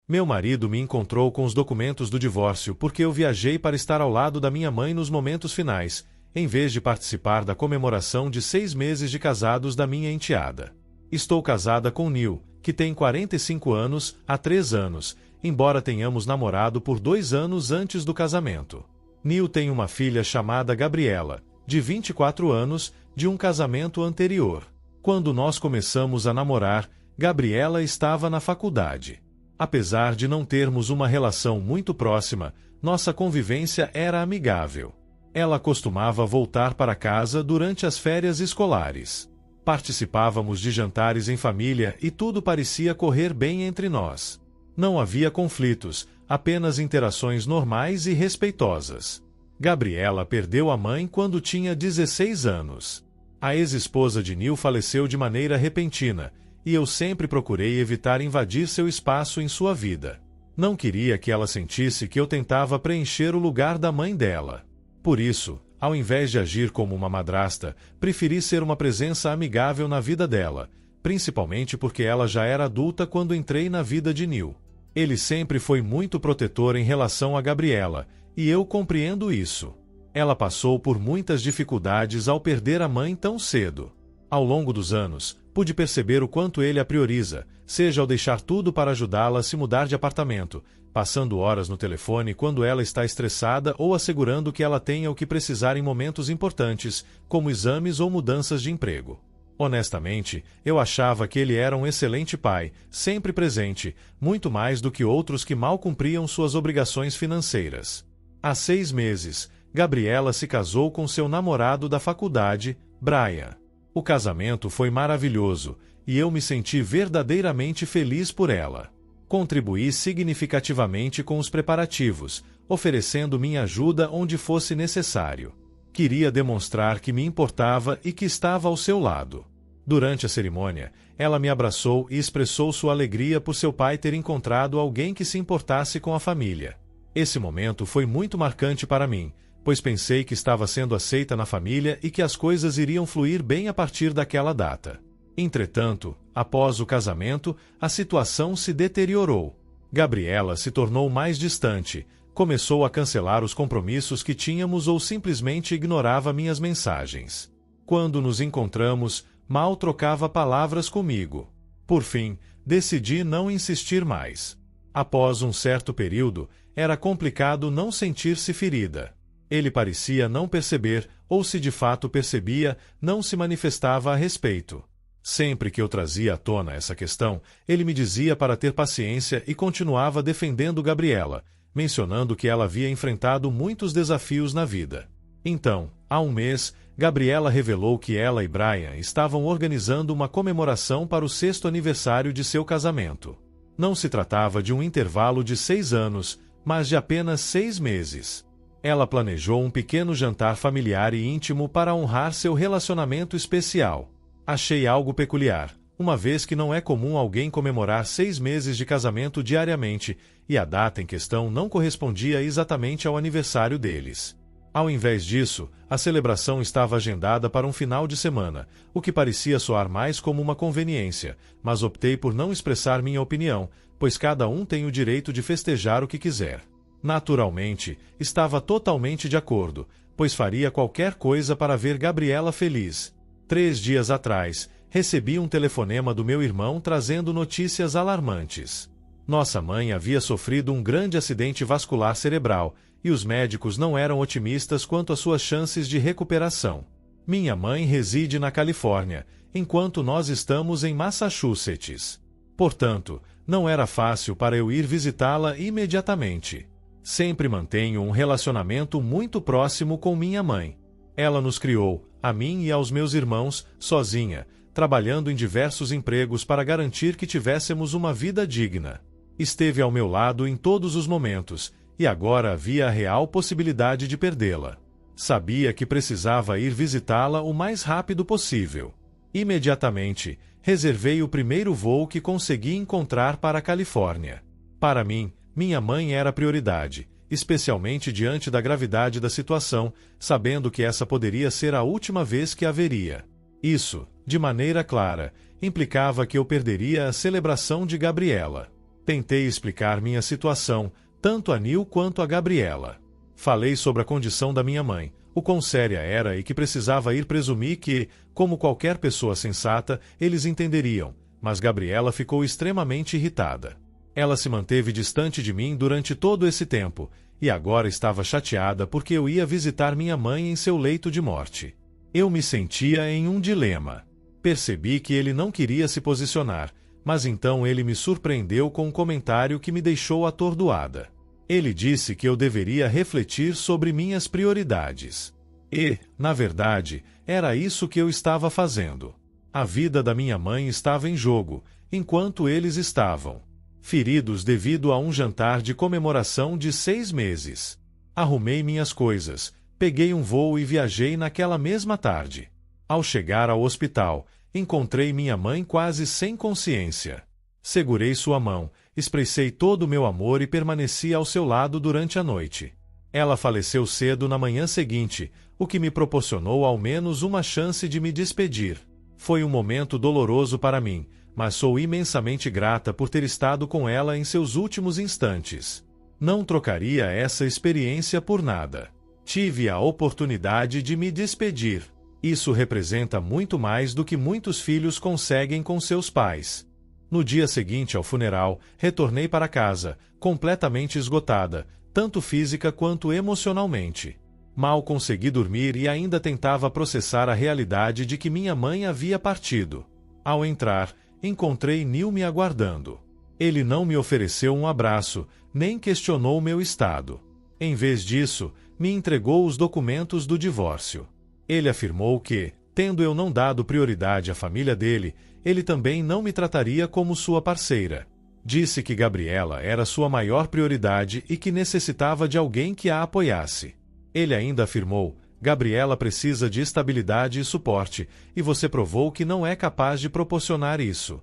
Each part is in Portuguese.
Meu marido me encontrou com os documentos do divórcio porque eu viajei para estar ao lado da minha mãe nos momentos finais, em vez de participar da comemoração de 6 meses de casados da minha enteada. Estou casada com Neil, que tem 45 anos, há 3 anos, embora tenhamos namorado por 2 anos antes do casamento. Neil tem uma filha chamada Gabriela, de 24 anos, de um casamento anterior. Quando nós começamos a namorar, Gabriela estava na faculdade. Apesar de não termos uma relação muito próxima, nossa convivência era amigável. Ela costumava voltar para casa durante as férias escolares. Participávamos de jantares em família e tudo parecia correr bem entre nós. Não havia conflitos, apenas interações normais e respeitosas. Gabriela perdeu a mãe quando tinha 16 anos. A ex-esposa de Neil faleceu de maneira repentina, e eu sempre procurei evitar invadir seu espaço em sua vida. Não queria que ela sentisse que eu tentava preencher o lugar da mãe dela. Por isso, ao invés de agir como uma madrasta, preferi ser uma presença amigável na vida dela, principalmente porque ela já era adulta quando entrei na vida de Neil. Ele sempre foi muito protetor em relação a Gabriela, e eu compreendo isso. Ela passou por muitas dificuldades ao perder a mãe tão cedo. Ao longo dos anos, pude perceber o quanto ele a prioriza, seja ao deixar tudo para ajudá-la a se mudar de apartamento, passando horas no telefone quando ela está estressada ou assegurando que ela tenha o que precisar em momentos importantes, como exames ou mudanças de emprego. Honestamente, eu achava que ele era um excelente pai, sempre presente, muito mais do que outros que mal cumpriam suas obrigações financeiras. Há 6 meses, Gabriela se casou com seu namorado da faculdade, Brian. O casamento foi maravilhoso, e eu me senti verdadeiramente feliz por ela. Contribuí significativamente com os preparativos, oferecendo minha ajuda onde fosse necessário. Queria demonstrar que me importava e que estava ao seu lado. Durante a cerimônia, ela me abraçou e expressou sua alegria por seu pai ter encontrado alguém que se importasse com a família. Esse momento foi muito marcante para mim, pois pensei que estava sendo aceita na família e que as coisas iriam fluir bem a partir daquela data. Entretanto, após o casamento, a situação se deteriorou. Gabriela se tornou mais distante, começou a cancelar os compromissos que tínhamos ou simplesmente ignorava minhas mensagens. Quando nos encontramos, mal trocava palavras comigo. Por fim, decidi não insistir mais. Após um certo período, era complicado não sentir-se ferida. Ele parecia não perceber, ou se de fato percebia, não se manifestava a respeito. Sempre que eu trazia à tona essa questão, ele me dizia para ter paciência e continuava defendendo Gabriela, mencionando que ela havia enfrentado muitos desafios na vida. Então, há um mês, Gabriela revelou que ela e Brian estavam organizando uma comemoração para o 6º aniversário de seu casamento. Não se tratava de um intervalo de 6 anos, mas de apenas 6 meses. Ela planejou um pequeno jantar familiar e íntimo para honrar seu relacionamento especial. Achei algo peculiar, uma vez que não é comum alguém comemorar 6 meses de casamento diariamente, e a data em questão não correspondia exatamente ao aniversário deles. Ao invés disso, a celebração estava agendada para um final de semana, o que parecia soar mais como uma conveniência, mas optei por não expressar minha opinião, pois cada um tem o direito de festejar o que quiser. Naturalmente, estava totalmente de acordo, pois faria qualquer coisa para ver Gabriela feliz. 3 dias atrás, recebi um telefonema do meu irmão trazendo notícias alarmantes. Nossa mãe havia sofrido um grande acidente vascular cerebral, e os médicos não eram otimistas quanto às suas chances de recuperação. Minha mãe reside na Califórnia, enquanto nós estamos em Massachusetts. Portanto, não era fácil para eu ir visitá-la imediatamente. Sempre mantenho um relacionamento muito próximo com minha mãe. Ela nos criou, a mim e aos meus irmãos, sozinha, trabalhando em diversos empregos para garantir que tivéssemos uma vida digna. Esteve ao meu lado em todos os momentos, e agora havia a real possibilidade de perdê-la. Sabia que precisava ir visitá-la o mais rápido possível. Imediatamente, reservei o primeiro voo que consegui encontrar para a Califórnia. Para mim, minha mãe era a prioridade, especialmente diante da gravidade da situação, sabendo que essa poderia ser a última vez que a veria. Isso, de maneira clara, implicava que eu perderia a celebração de Gabriela. Tentei explicar minha situação, tanto a Nil quanto a Gabriela. Falei sobre a condição da minha mãe, o quão séria era e que precisava ir presumir que, como qualquer pessoa sensata, eles entenderiam, mas Gabriela ficou extremamente irritada. Ela se manteve distante de mim durante todo esse tempo, e agora estava chateada porque eu ia visitar minha mãe em seu leito de morte. Eu me sentia em um dilema. Percebi que ele não queria se posicionar, mas então ele me surpreendeu com um comentário que me deixou atordoada. Ele disse que eu deveria refletir sobre minhas prioridades. E, na verdade, era isso que eu estava fazendo. A vida da minha mãe estava em jogo, enquanto eles estavam feridos devido a um jantar de comemoração de 6 meses. Arrumei minhas coisas, peguei um voo e viajei naquela mesma tarde. Ao chegar ao hospital, encontrei minha mãe quase sem consciência. Segurei sua mão, expressei todo o meu amor e permaneci ao seu lado durante a noite. Ela faleceu cedo na manhã seguinte, o que me proporcionou ao menos uma chance de me despedir. Foi um momento doloroso para mim, mas sou imensamente grata por ter estado com ela em seus últimos instantes. Não trocaria essa experiência por nada. Tive a oportunidade de me despedir. Isso representa muito mais do que muitos filhos conseguem com seus pais. No dia seguinte ao funeral, retornei para casa, completamente esgotada, tanto física quanto emocionalmente. Mal consegui dormir e ainda tentava processar a realidade de que minha mãe havia partido. Ao entrar, encontrei Nil me aguardando. Ele não me ofereceu um abraço, nem questionou meu estado. Em vez disso, me entregou os documentos do divórcio. Ele afirmou que, tendo eu não dado prioridade à família dele, ele também não me trataria como sua parceira. Disse que Gabriela era sua maior prioridade e que necessitava de alguém que a apoiasse. Ele ainda afirmou: Gabriela precisa de estabilidade e suporte, e você provou que não é capaz de proporcionar isso.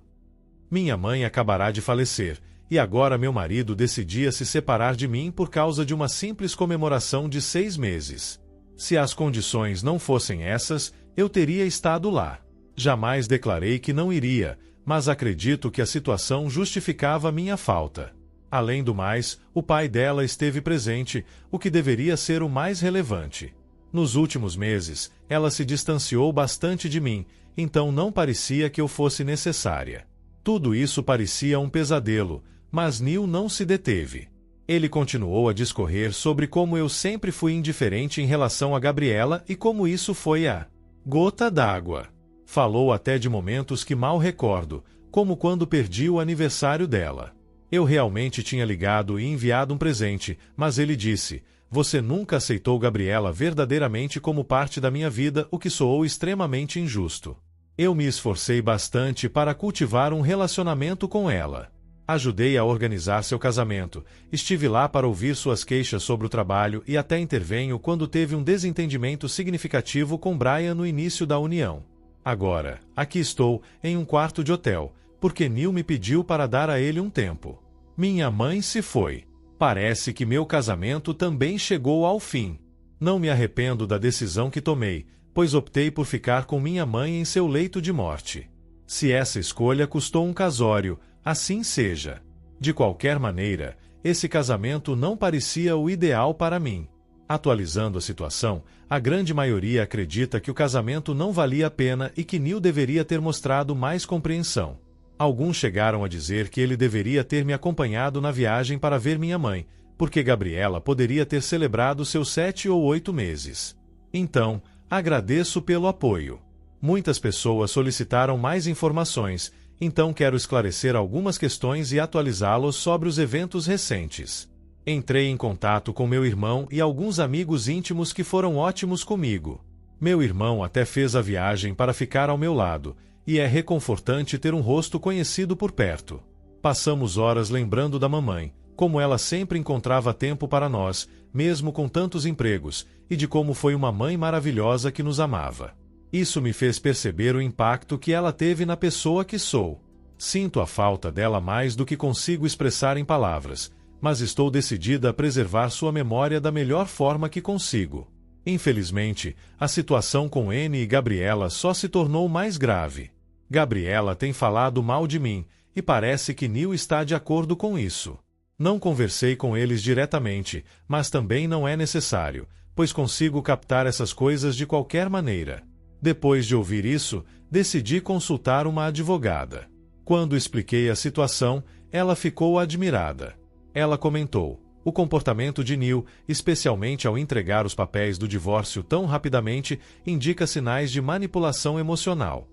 Minha mãe acabará de falecer, e agora meu marido decidia se separar de mim por causa de uma simples comemoração de 6 meses. Se as condições não fossem essas, eu teria estado lá. Jamais declarei que não iria, mas acredito que a situação justificava minha falta. Além do mais, o pai dela esteve presente, o que deveria ser o mais relevante. Nos últimos meses, ela se distanciou bastante de mim, então não parecia que eu fosse necessária. Tudo isso parecia um pesadelo, mas Nil não se deteve. Ele continuou a discorrer sobre como eu sempre fui indiferente em relação a Gabriela e como isso foi a gota d'água. Falou até de momentos que mal recordo, como quando perdi o aniversário dela. Eu realmente tinha ligado e enviado um presente, mas ele disse: você nunca aceitou Gabriela verdadeiramente como parte da minha vida, o que soou extremamente injusto. Eu me esforcei bastante para cultivar um relacionamento com ela. Ajudei a organizar seu casamento, estive lá para ouvir suas queixas sobre o trabalho e até intervenho quando teve um desentendimento significativo com Brian no início da união. Agora, aqui estou, em um quarto de hotel, porque Nil me pediu para dar a ele um tempo. Minha mãe se foi. Parece que meu casamento também chegou ao fim. Não me arrependo da decisão que tomei, pois optei por ficar com minha mãe em seu leito de morte. Se essa escolha custou um casório, assim seja. De qualquer maneira, esse casamento não parecia o ideal para mim. Atualizando a situação, a grande maioria acredita que o casamento não valia a pena e que Nil deveria ter mostrado mais compreensão. Alguns chegaram a dizer que ele deveria ter me acompanhado na viagem para ver minha mãe, porque Gabriela poderia ter celebrado seus 7 ou 8 meses. Então, agradeço pelo apoio. Muitas pessoas solicitaram mais informações, então quero esclarecer algumas questões e atualizá-los sobre os eventos recentes. Entrei em contato com meu irmão e alguns amigos íntimos que foram ótimos comigo. Meu irmão até fez a viagem para ficar ao meu lado, e é reconfortante ter um rosto conhecido por perto. Passamos horas lembrando da mamãe, como ela sempre encontrava tempo para nós, mesmo com tantos empregos, e de como foi uma mãe maravilhosa que nos amava. Isso me fez perceber o impacto que ela teve na pessoa que sou. Sinto a falta dela mais do que consigo expressar em palavras, mas estou decidida a preservar sua memória da melhor forma que consigo. Infelizmente, a situação com N e Gabriela só se tornou mais grave. Gabriela tem falado mal de mim, e parece que Neil está de acordo com isso. Não conversei com eles diretamente, mas também não é necessário, pois consigo captar essas coisas de qualquer maneira. Depois de ouvir isso, decidi consultar uma advogada. Quando expliquei a situação, ela ficou admirada. Ela comentou: o comportamento de Neil, especialmente ao entregar os papéis do divórcio tão rapidamente, indica sinais de manipulação emocional.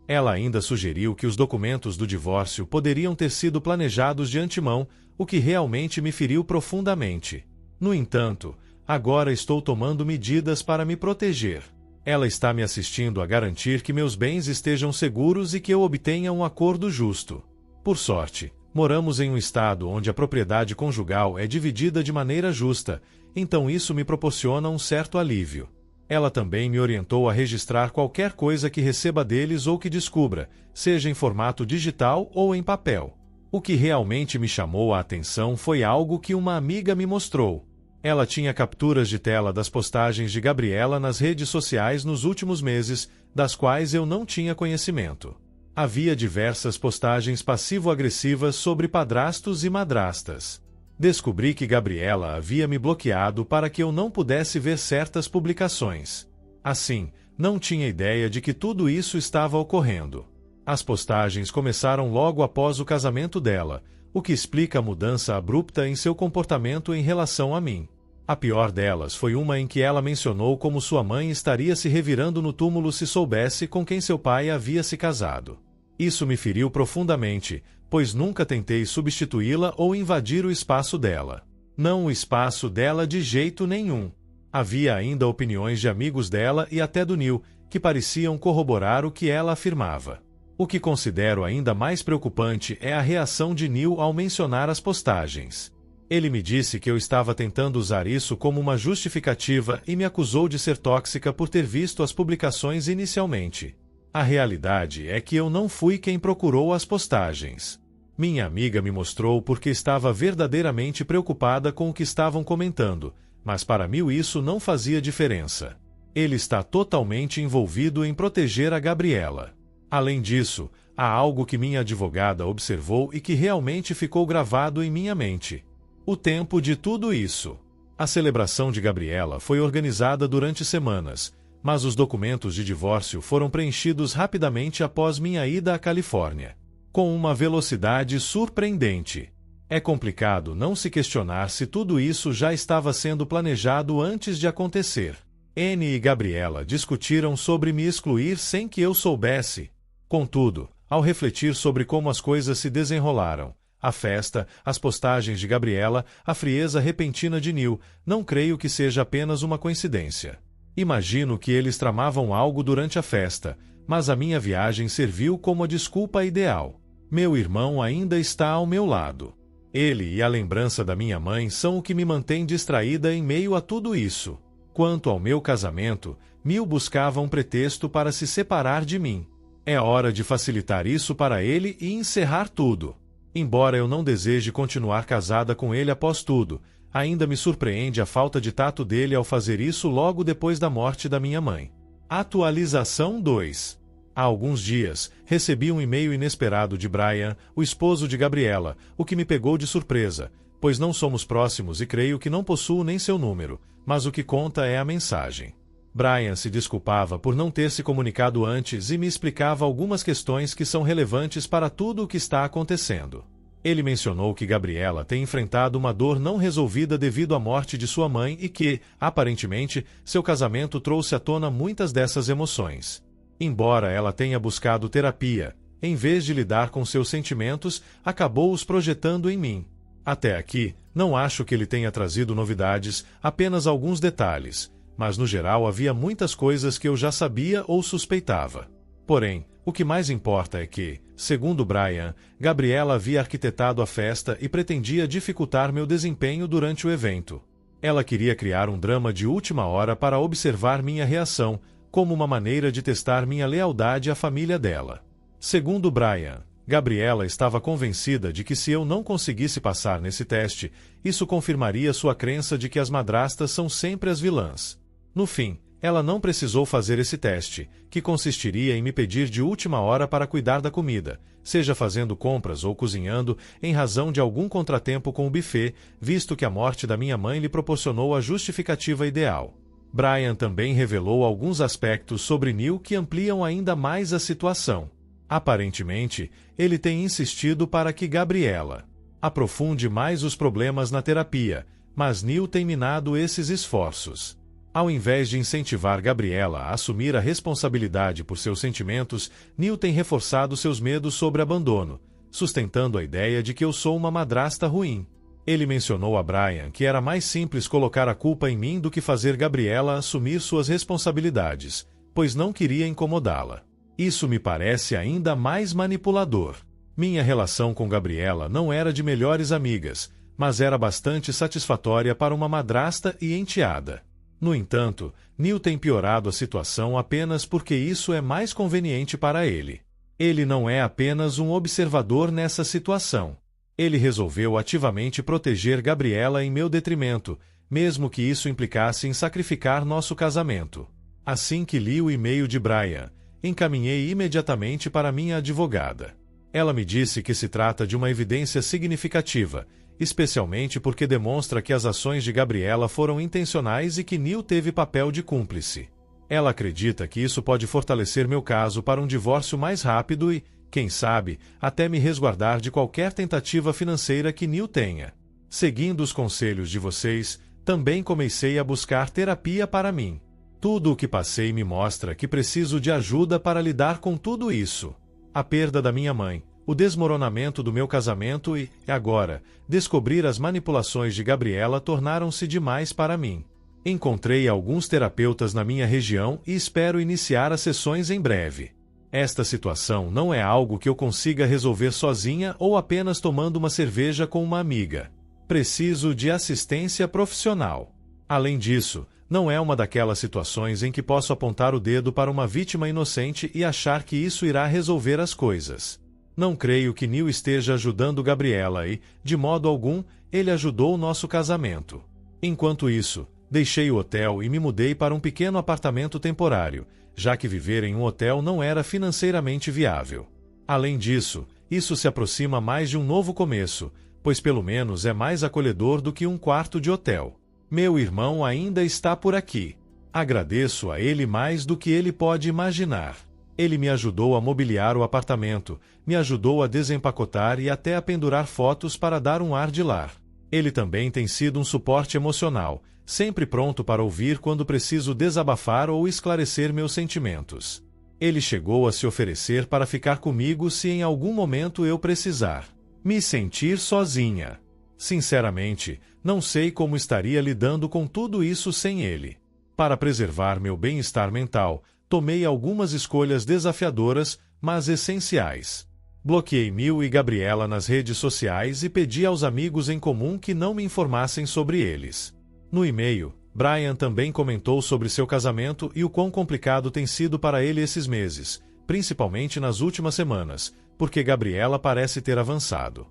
Ela ainda sugeriu que os documentos do divórcio poderiam ter sido planejados de antemão, o que realmente me feriu profundamente. No entanto, agora estou tomando medidas para me proteger. Ela está me assistindo a garantir que meus bens estejam seguros e que eu obtenha um acordo justo. Por sorte, moramos em um estado onde a propriedade conjugal é dividida de maneira justa, então isso me proporciona um certo alívio. Ela também me orientou a registrar qualquer coisa que receba deles ou que descubra, seja em formato digital ou em papel. O que realmente me chamou a atenção foi algo que uma amiga me mostrou. Ela tinha capturas de tela das postagens de Gabriela nas redes sociais nos últimos meses, das quais eu não tinha conhecimento. Havia diversas postagens passivo-agressivas sobre padrastos e madrastas. Descobri que Gabriela havia me bloqueado para que eu não pudesse ver certas publicações. Assim, não tinha ideia de que tudo isso estava ocorrendo. As postagens começaram logo após o casamento dela, o que explica a mudança abrupta em seu comportamento em relação a mim. A pior delas foi uma em que ela mencionou como sua mãe estaria se revirando no túmulo se soubesse com quem seu pai havia se casado. Isso me feriu profundamente, pois nunca tentei substituí-la ou invadir o espaço dela. Não o espaço dela de jeito nenhum. Havia ainda opiniões de amigos dela e até do Neil, que pareciam corroborar o que ela afirmava. O que considero ainda mais preocupante é a reação de Neil ao mencionar as postagens. Ele me disse que eu estava tentando usar isso como uma justificativa e me acusou de ser tóxica por ter visto as publicações inicialmente. A realidade é que eu não fui quem procurou as postagens. Minha amiga me mostrou porque estava verdadeiramente preocupada com o que estavam comentando, mas para mim isso não fazia diferença. Ele está totalmente envolvido em proteger a Gabriela. Além disso, há algo que minha advogada observou e que realmente ficou gravado em minha mente. O tempo de tudo isso. A celebração de Gabriela foi organizada durante semanas, mas os documentos de divórcio foram preenchidos rapidamente após minha ida à Califórnia. Com uma velocidade surpreendente. É complicado não se questionar se tudo isso já estava sendo planejado antes de acontecer. Anne e Gabriela discutiram sobre me excluir sem que eu soubesse. Contudo, ao refletir sobre como as coisas se desenrolaram, a festa, as postagens de Gabriela, a frieza repentina de Neil, não creio que seja apenas uma coincidência. Imagino que eles tramavam algo durante a festa, mas a minha viagem serviu como a desculpa ideal. Meu irmão ainda está ao meu lado. Ele e a lembrança da minha mãe são o que me mantém distraída em meio a tudo isso. Quanto ao meu casamento, Neil buscava um pretexto para se separar de mim. É hora de facilitar isso para ele e encerrar tudo. Embora eu não deseje continuar casada com ele após tudo, ainda me surpreende a falta de tato dele ao fazer isso logo depois da morte da minha mãe. Atualização 2. Há alguns dias, recebi um e-mail inesperado de Brian, o esposo de Gabriela, o que me pegou de surpresa, pois não somos próximos e creio que não possuo nem seu número, mas o que conta é a mensagem. Brian se desculpava por não ter se comunicado antes e me explicava algumas questões que são relevantes para tudo o que está acontecendo. Ele mencionou que Gabriela tem enfrentado uma dor não resolvida devido à morte de sua mãe e que, aparentemente, seu casamento trouxe à tona muitas dessas emoções. Embora ela tenha buscado terapia, em vez de lidar com seus sentimentos, acabou os projetando em mim. Até aqui, não acho que ele tenha trazido novidades, apenas alguns detalhes, mas no geral havia muitas coisas que eu já sabia ou suspeitava. Porém, o que mais importa é que, segundo Brian, Gabriela havia arquitetado a festa e pretendia dificultar meu desempenho durante o evento. Ela queria criar um drama de última hora para observar minha reação, como uma maneira de testar minha lealdade à família dela. Segundo Brian, Gabriela estava convencida de que se eu não conseguisse passar nesse teste, isso confirmaria sua crença de que as madrastas são sempre as vilãs. No fim, Ela não precisou fazer esse teste, que consistiria em me pedir de última hora para cuidar da comida, seja fazendo compras ou cozinhando, em razão de algum contratempo com o buffet, visto que a morte da minha mãe lhe proporcionou a justificativa ideal. Brian também revelou alguns aspectos sobre Neil que ampliam ainda mais a situação. Aparentemente, ele tem insistido para que Gabriela aprofunde mais os problemas na terapia, mas Neil tem minado esses esforços. Ao invés de incentivar Gabriela a assumir a responsabilidade por seus sentimentos, Neil tem reforçado seus medos sobre abandono, sustentando a ideia de que eu sou uma madrasta ruim. Ele mencionou a Brian que era mais simples colocar a culpa em mim do que fazer Gabriela assumir suas responsabilidades, pois não queria incomodá-la. Isso me parece ainda mais manipulador. Minha relação com Gabriela não era de melhores amigas, mas era bastante satisfatória para uma madrasta e enteada. No entanto, Neil tem piorado a situação apenas porque isso é mais conveniente para ele. Ele não é apenas um observador nessa situação. Ele resolveu ativamente proteger Gabriela em meu detrimento, mesmo que isso implicasse em sacrificar nosso casamento. Assim que li o e-mail de Brian, encaminhei imediatamente para minha advogada. Ela me disse que se trata de uma evidência significativa, especialmente porque demonstra que as ações de Gabriela foram intencionais e que Neil teve papel de cúmplice. Ela acredita que isso pode fortalecer meu caso para um divórcio mais rápido e, quem sabe, até me resguardar de qualquer tentativa financeira que Neil tenha. Seguindo os conselhos de vocês, também comecei a buscar terapia para mim. Tudo o que passei me mostra que preciso de ajuda para lidar com tudo isso. A perda da minha mãe, o desmoronamento do meu casamento e, agora, descobrir as manipulações de Gabriela tornaram-se demais para mim. Encontrei alguns terapeutas na minha região e espero iniciar as sessões em breve. Esta situação não é algo que eu consiga resolver sozinha ou apenas tomando uma cerveja com uma amiga. Preciso de assistência profissional. Além disso, não é uma daquelas situações em que posso apontar o dedo para uma vítima inocente e achar que isso irá resolver as coisas. Não creio que Neil esteja ajudando Gabriela e, de modo algum, ele ajudou o nosso casamento. Enquanto isso, deixei o hotel e me mudei para um pequeno apartamento temporário, já que viver em um hotel não era financeiramente viável. Além disso, isso se aproxima mais de um novo começo, pois pelo menos é mais acolhedor do que um quarto de hotel. Meu irmão ainda está por aqui. Agradeço a ele mais do que ele pode imaginar. Ele me ajudou a mobiliar o apartamento, me ajudou a desempacotar e até a pendurar fotos para dar um ar de lar. Ele também tem sido um suporte emocional, sempre pronto para ouvir quando preciso desabafar ou esclarecer meus sentimentos. Ele chegou a se oferecer para ficar comigo se em algum momento eu precisar me sentir sozinha. Sinceramente, não sei como estaria lidando com tudo isso sem ele. Para preservar meu bem-estar mental, tomei algumas escolhas desafiadoras, mas essenciais. Bloqueei Neil e Gabriela nas redes sociais e pedi aos amigos em comum que não me informassem sobre eles. No e-mail, Brian também comentou sobre seu casamento e o quão complicado tem sido para ele esses meses, principalmente nas últimas semanas, porque Gabriela parece ter avançado.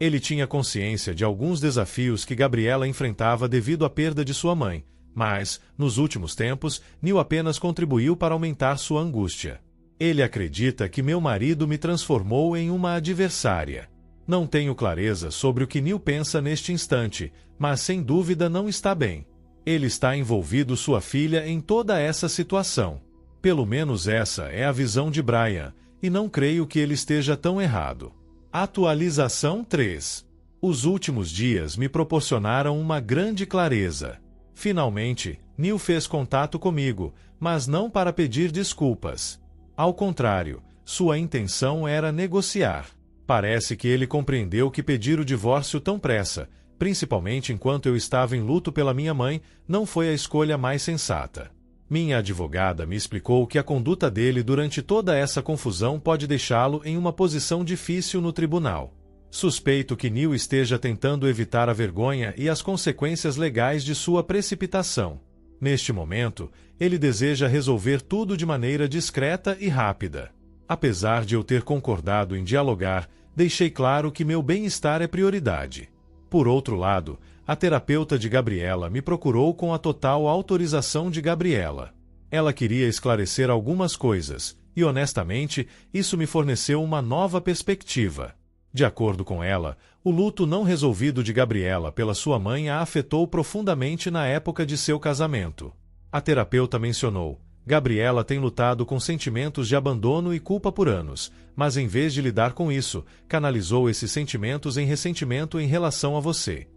Ele tinha consciência de alguns desafios que Gabriela enfrentava devido à perda de sua mãe, mas, nos últimos tempos, Neil apenas contribuiu para aumentar sua angústia. Ele acredita que meu marido me transformou em uma adversária. Não tenho clareza sobre o que Neil pensa neste instante, mas sem dúvida não está bem. Ele está envolvido sua filha em toda essa situação. Pelo menos essa é a visão de Brian, e não creio que ele esteja tão errado. Atualização 3. Os últimos dias me proporcionaram uma grande clareza. Finalmente, Neil fez contato comigo, mas não para pedir desculpas. Ao contrário, sua intenção era negociar. Parece que ele compreendeu que pedir o divórcio tão pressa, principalmente enquanto eu estava em luto pela minha mãe, não foi a escolha mais sensata. Minha advogada me explicou que a conduta dele durante toda essa confusão pode deixá-lo em uma posição difícil no tribunal. Suspeito que Neil esteja tentando evitar a vergonha e as consequências legais de sua precipitação. Neste momento, ele deseja resolver tudo de maneira discreta e rápida. Apesar de eu ter concordado em dialogar, deixei claro que meu bem-estar é prioridade. Por outro lado, a terapeuta de Gabriela me procurou com a total autorização de Gabriela. Ela queria esclarecer algumas coisas, e honestamente, isso me forneceu uma nova perspectiva. De acordo com ela, o luto não resolvido de Gabriela pela sua mãe a afetou profundamente na época de seu casamento. A terapeuta mencionou: Gabriela tem lutado com sentimentos de abandono e culpa por anos, mas em vez de lidar com isso, canalizou esses sentimentos em ressentimento em relação a você.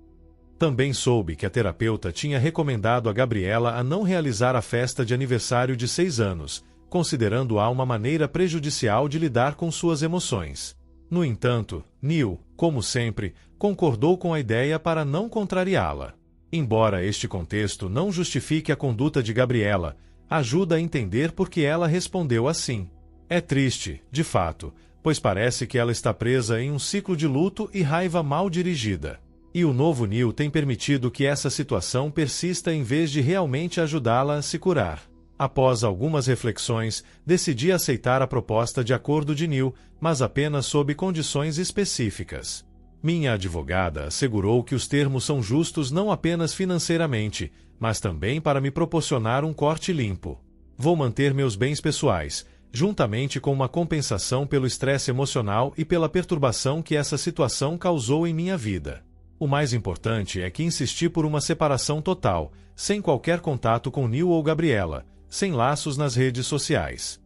Também soube que a terapeuta tinha recomendado a Gabriela a não realizar a festa de aniversário de 6 anos, considerando-a uma maneira prejudicial de lidar com suas emoções. No entanto, Neil, como sempre, concordou com a ideia para não contrariá-la. Embora este contexto não justifique a conduta de Gabriela, ajuda a entender por que ela respondeu assim. É triste, de fato, pois parece que ela está presa em um ciclo de luto e raiva mal dirigida. E o novo Neil tem permitido que essa situação persista em vez de realmente ajudá-la a se curar. Após algumas reflexões, decidi aceitar a proposta de acordo de Neil, mas apenas sob condições específicas. Minha advogada assegurou que os termos são justos não apenas financeiramente, mas também para me proporcionar um corte limpo. Vou manter meus bens pessoais, juntamente com uma compensação pelo estresse emocional e pela perturbação que essa situação causou em minha vida. O mais importante é que insisti por uma separação total, sem qualquer contato com Neil ou Gabriela, sem laços nas redes sociais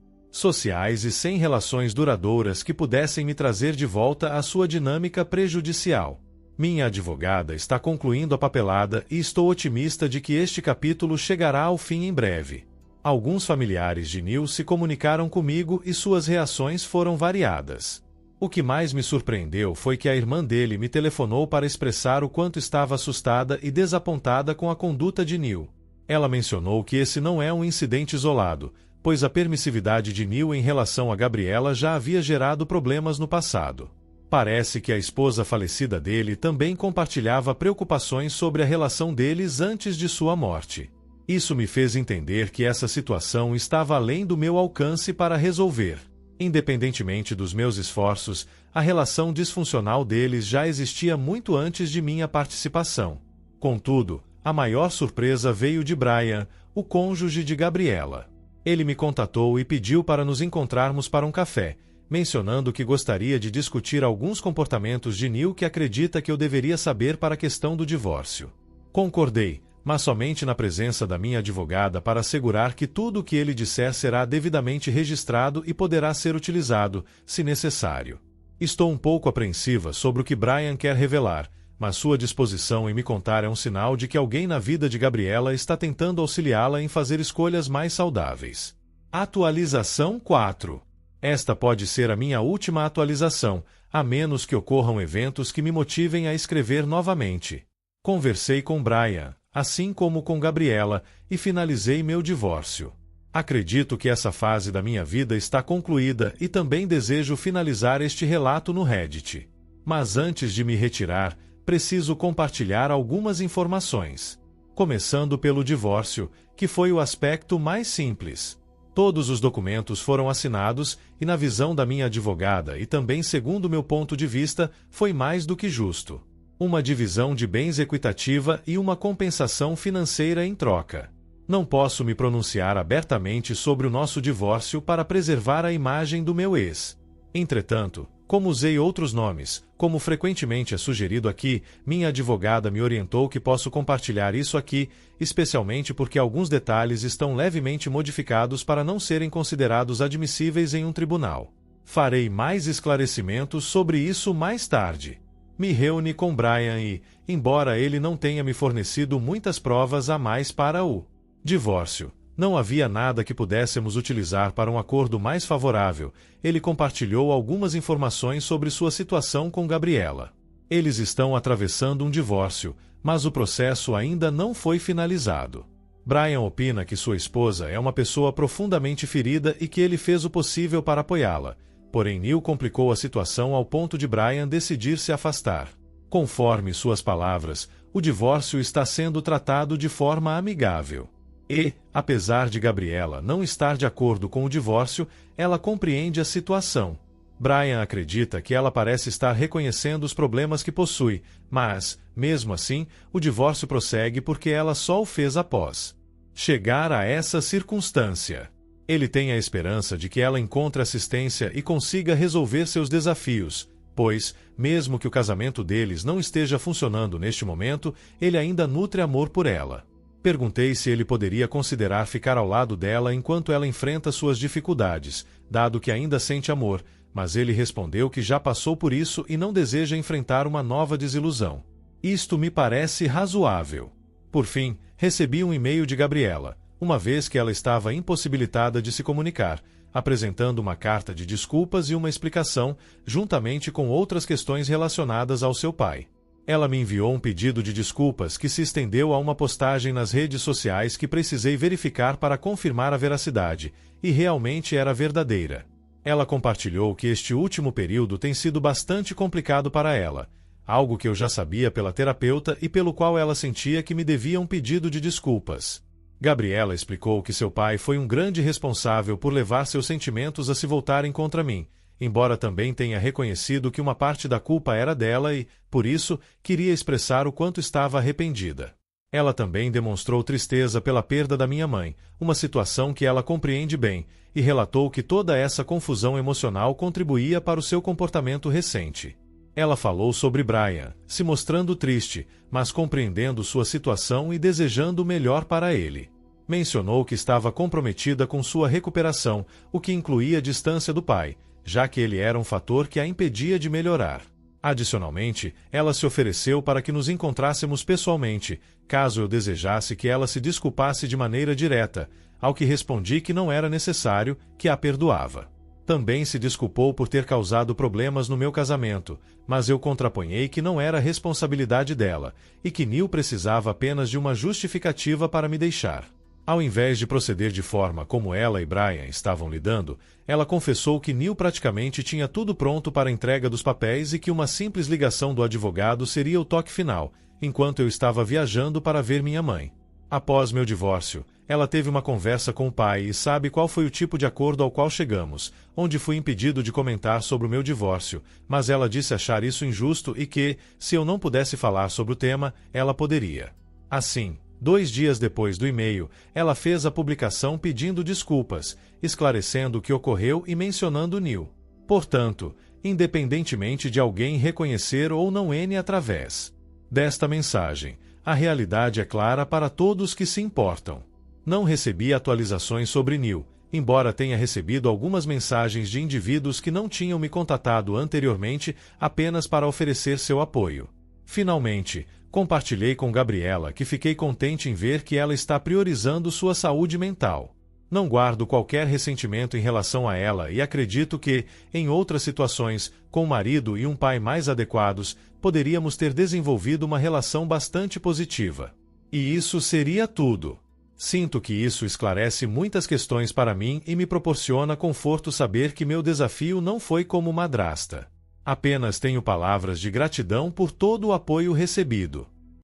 e sem relações duradouras que pudessem me trazer de volta à sua dinâmica prejudicial. Minha advogada está concluindo a papelada e estou otimista de que este capítulo chegará ao fim em breve. Alguns familiares de Neil se comunicaram comigo e suas reações foram variadas. O que mais me surpreendeu foi que a irmã dele me telefonou para expressar o quanto estava assustada e desapontada com a conduta de Neil. Ela mencionou que esse não é um incidente isolado, pois a permissividade de Neil em relação a Gabriela já havia gerado problemas no passado. Parece que a esposa falecida dele também compartilhava preocupações sobre a relação deles antes de sua morte. Isso me fez entender que essa situação estava além do meu alcance para resolver. Independentemente dos meus esforços, a relação disfuncional deles já existia muito antes de minha participação. Contudo, a maior surpresa veio de Brian, o cônjuge de Gabriela. Ele me contatou e pediu para nos encontrarmos para um café, mencionando que gostaria de discutir alguns comportamentos de Neil que acredita que eu deveria saber para a questão do divórcio. Concordei, mas somente na presença da minha advogada para assegurar que tudo o que ele disser será devidamente registrado e poderá ser utilizado, se necessário. Estou um pouco apreensiva sobre o que Brian quer revelar, mas sua disposição em me contar é um sinal de que alguém na vida de Gabriela está tentando auxiliá-la em fazer escolhas mais saudáveis. Atualização 4. Esta pode ser a minha última atualização, a menos que ocorram eventos que me motivem a escrever novamente. Conversei com Brian, assim como com Gabriela, e finalizei meu divórcio. Acredito que essa fase da minha vida está concluída e também desejo finalizar este relato no Reddit. Mas antes de me retirar, preciso compartilhar algumas informações. Começando pelo divórcio, que foi o aspecto mais simples. Todos os documentos foram assinados e, na visão da minha advogada e também segundo meu ponto de vista, foi mais do que justo. Uma divisão de bens equitativa e uma compensação financeira em troca. Não posso me pronunciar abertamente sobre o nosso divórcio para preservar a imagem do meu ex. Entretanto, como usei outros nomes, como frequentemente é sugerido aqui, minha advogada me orientou que posso compartilhar isso aqui, especialmente porque alguns detalhes estão levemente modificados para não serem considerados admissíveis em um tribunal. Farei mais esclarecimentos sobre isso mais tarde. Me reuni com Brian e, embora ele não tenha me fornecido muitas provas a mais para o divórcio, não havia nada que pudéssemos utilizar para um acordo mais favorável. Ele compartilhou algumas informações sobre sua situação com Gabriela. Eles estão atravessando um divórcio, mas o processo ainda não foi finalizado. Brian opina que sua esposa é uma pessoa profundamente ferida e que ele fez o possível para apoiá-la. Porém, Neil complicou a situação ao ponto de Brian decidir se afastar. Conforme suas palavras, o divórcio está sendo tratado de forma amigável. E, apesar de Gabriela não estar de acordo com o divórcio, ela compreende a situação. Brian acredita que ela parece estar reconhecendo os problemas que possui, mas, mesmo assim, o divórcio prossegue porque ela só o fez após chegar a essa circunstância. Ele tem a esperança de que ela encontre assistência e consiga resolver seus desafios, pois, mesmo que o casamento deles não esteja funcionando neste momento, ele ainda nutre amor por ela. Perguntei se ele poderia considerar ficar ao lado dela enquanto ela enfrenta suas dificuldades, dado que ainda sente amor, mas ele respondeu que já passou por isso e não deseja enfrentar uma nova desilusão. Isto me parece razoável. Por fim, recebi um e-mail de Gabriela, uma vez que ela estava impossibilitada de se comunicar, apresentando uma carta de desculpas e uma explicação, juntamente com outras questões relacionadas ao seu pai. Ela me enviou um pedido de desculpas que se estendeu a uma postagem nas redes sociais que precisei verificar para confirmar a veracidade, e realmente era verdadeira. Ela compartilhou que este último período tem sido bastante complicado para ela, algo que eu já sabia pela terapeuta e pelo qual ela sentia que me devia um pedido de desculpas. Gabriela explicou que seu pai foi um grande responsável por levar seus sentimentos a se voltarem contra mim, embora também tenha reconhecido que uma parte da culpa era dela e, por isso, queria expressar o quanto estava arrependida. Ela também demonstrou tristeza pela perda da minha mãe, uma situação que ela compreende bem, e relatou que toda essa confusão emocional contribuía para o seu comportamento recente. Ela falou sobre Brian, se mostrando triste, mas compreendendo sua situação e desejando o melhor para ele. Mencionou que estava comprometida com sua recuperação, o que incluía a distância do pai, já que ele era um fator que a impedia de melhorar. Adicionalmente, ela se ofereceu para que nos encontrássemos pessoalmente, caso eu desejasse que ela se desculpasse de maneira direta, ao que respondi que não era necessário, que a perdoava. Também se desculpou por ter causado problemas no meu casamento, mas eu contraponhei que não era responsabilidade dela, e que Neil precisava apenas de uma justificativa para me deixar. Ao invés de proceder de forma como ela e Brian estavam lidando, ela confessou que Neil praticamente tinha tudo pronto para a entrega dos papéis e que uma simples ligação do advogado seria o toque final, enquanto eu estava viajando para ver minha mãe. Após meu divórcio, ela teve uma conversa com o pai e sabe qual foi o tipo de acordo ao qual chegamos, onde fui impedido de comentar sobre o meu divórcio, mas ela disse achar isso injusto e que, se eu não pudesse falar sobre o tema, ela poderia. Assim, 2 dias depois do e-mail, ela fez a publicação pedindo desculpas, esclarecendo o que ocorreu e mencionando Neil. Portanto, independentemente de alguém reconhecer ou não N através desta mensagem, a realidade é clara para todos que se importam. Não recebi atualizações sobre Neil, embora tenha recebido algumas mensagens de indivíduos que não tinham me contatado anteriormente apenas para oferecer seu apoio. Finalmente, compartilhei com Gabriela que fiquei contente em ver que ela está priorizando sua saúde mental. Não guardo qualquer ressentimento em relação a ela e acredito que, em outras situações, com um marido e um pai mais adequados, poderíamos ter desenvolvido uma relação bastante positiva. E isso seria tudo. Sinto que isso esclarece muitas questões para mim e me proporciona conforto saber que meu desafio não foi como madrasta. Apenas tenho palavras de gratidão por todo o apoio recebido.